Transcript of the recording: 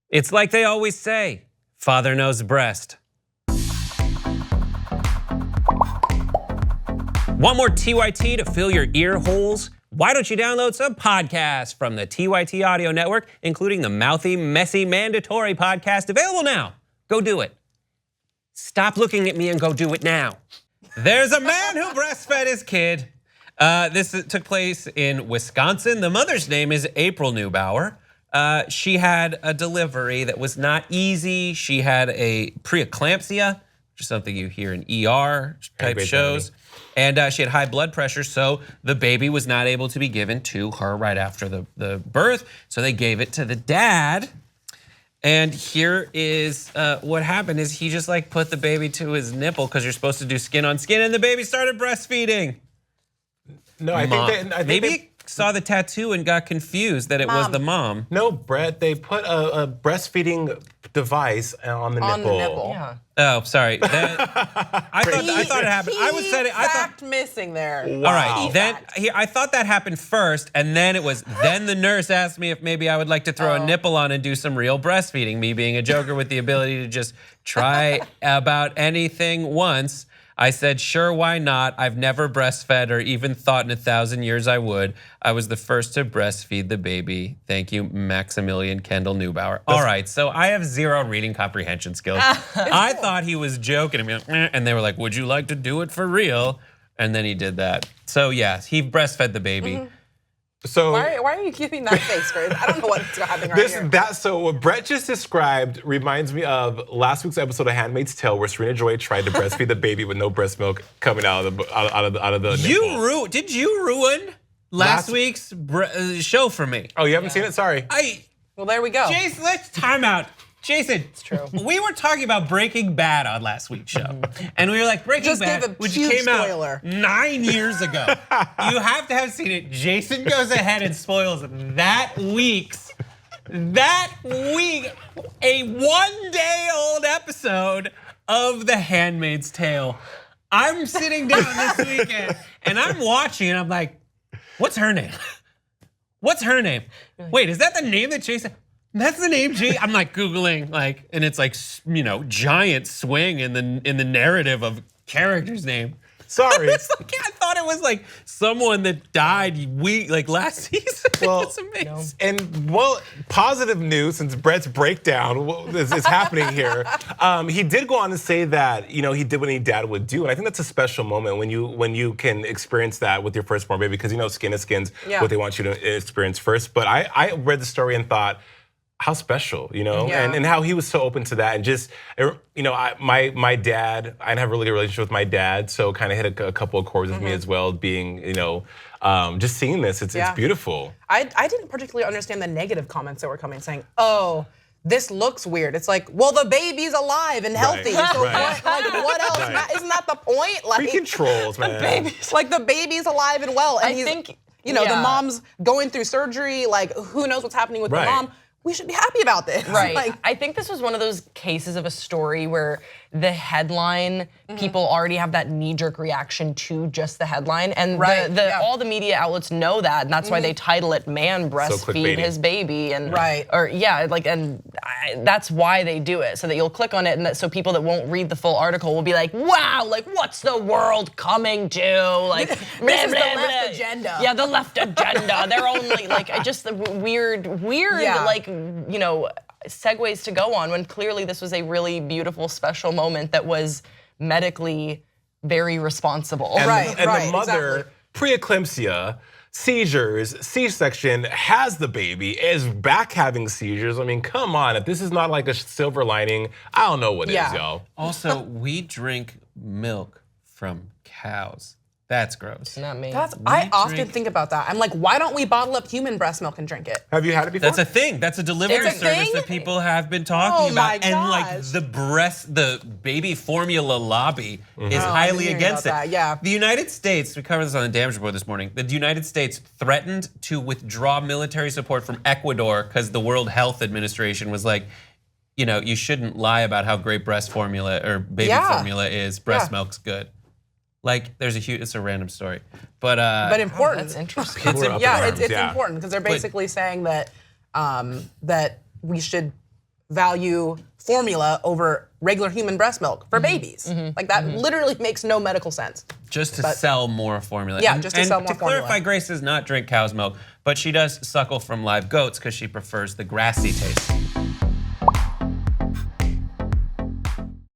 It's like they always say, father knows breast. Want more TYT to fill your ear holes? Why don't you download some podcasts from the TYT Audio Network, including the Mouthy, Messy, Mandatory podcast available now. Go do it. Stop looking at me and go do it now. There's a man who breastfed his kid. This took place in Wisconsin. The mother's name is April Neubauer. She had a delivery that was not easy. She had a preeclampsia, which is something you hear in ER type shows. And she had high blood pressure, so the baby was not able to be given to her right after the birth. So they gave it to the dad. And here is what happened is he just like put the baby to his nipple because you're supposed to do skin on skin, and the baby started breastfeeding. No, I think maybe he saw the tattoo and got confused that it was the mom. No, Brett, they put a breastfeeding device on the nipple. On the nipple. Yeah. Oh, sorry. I thought it happened. I was saying I thought missing there. Wow. All right. Then I thought that happened first, and then it was. Then the nurse asked me if maybe I would like to throw a nipple on and do some real breastfeeding. Me being a joker with the ability to just try about anything once. I said, sure, why not? I've never breastfed or even thought in 1,000 years I would. I was the first to breastfeed the baby. Thank you, Maximilian Kendall Neubauer. All right, so I have zero reading comprehension skills. I thought he was joking, and they were like, would you like to do it for real? And then he did that. So yes, he breastfed the baby. So why are you keeping that face, Grace? I don't know what's happening right here. So what Brett just described reminds me of last week's episode of Handmaid's Tale, where Serena Joy tried to breastfeed the baby with no breast milk coming out of the nipple. Did you ruin last week's show for me? Oh, you haven't seen it? Sorry. Well, there we go. Jason, let's time out. Jason, it's true. We were talking about Breaking Bad on last week's show, and we were like, Breaking Bad, which came out 9 years ago. You have to have seen it. Jason goes ahead and spoils that week, a one-day-old episode of The Handmaid's Tale. I'm sitting down this weekend, and I'm watching, and I'm like, what's her name? What's her name? Wait, is that the name that Jason? That's the name, I'm like Googling, and it's like, giant swing in the narrative of character's name. Sorry. I thought it was like someone that died last season. Well, it's amazing. And positive news, since Brett's breakdown is happening here. He did go on to say that he did what any dad would do, and I think that's a special moment when you can experience that with your firstborn baby, because skin is skin's what they want you to experience first. But I read the story and thought, how special, and how he was so open to that, and just, my dad, I didn't have a really good relationship with my dad, so kind of hit a couple of chords with me as well, being, just seeing this, it's beautiful. I didn't particularly understand the negative comments that were coming, saying, oh, this looks weird. It's like, well, the baby's alive and healthy. So what else? Right. Isn't that the point? Freaking trolls, man. The baby's alive and well, and the mom's going through surgery. Who knows what's happening with the mom? We should be happy about this. Right. I think this was one of those cases of a story where the headline, people already have that knee-jerk reaction to just the headline. And all the media outlets know that, and that's why they title it "Man Breastfeed His Baby." And that's why they do it, so that you'll click on it, and so people that won't read the full article will be like, wow, what's the world coming to? This is the left agenda. Yeah, the left agenda. They're only just the weird, segues to go on, when clearly this was a really beautiful, special moment that was medically very responsible. And the mother, preeclampsia, seizures, C-section, has the baby, is back having seizures. I mean, come on, if this is not like a silver lining, I don't know what is, y'all. Also, we drink milk from cows. That's gross. Not me. I often think about that. I'm like, why don't we bottle up human breast milk and drink it? Have you had it before? That's a thing. That's a delivery service that people have been talking about. And the baby formula lobby is highly against it. The United States, we covered this on the Damage Report this morning, the United States threatened to withdraw military support from Ecuador because the World Health Administration was like, you shouldn't lie about how great breast formula or baby formula is. Breast milk's good. It's a random story, but important. That's interesting. It's important because they're basically saying that that we should value formula over regular human breast milk for babies. Like that literally makes no medical sense. Just to sell more formula. Yeah, just to sell more formula. To clarify, Grace does not drink cow's milk, but she does suckle from live goats because she prefers the grassy taste.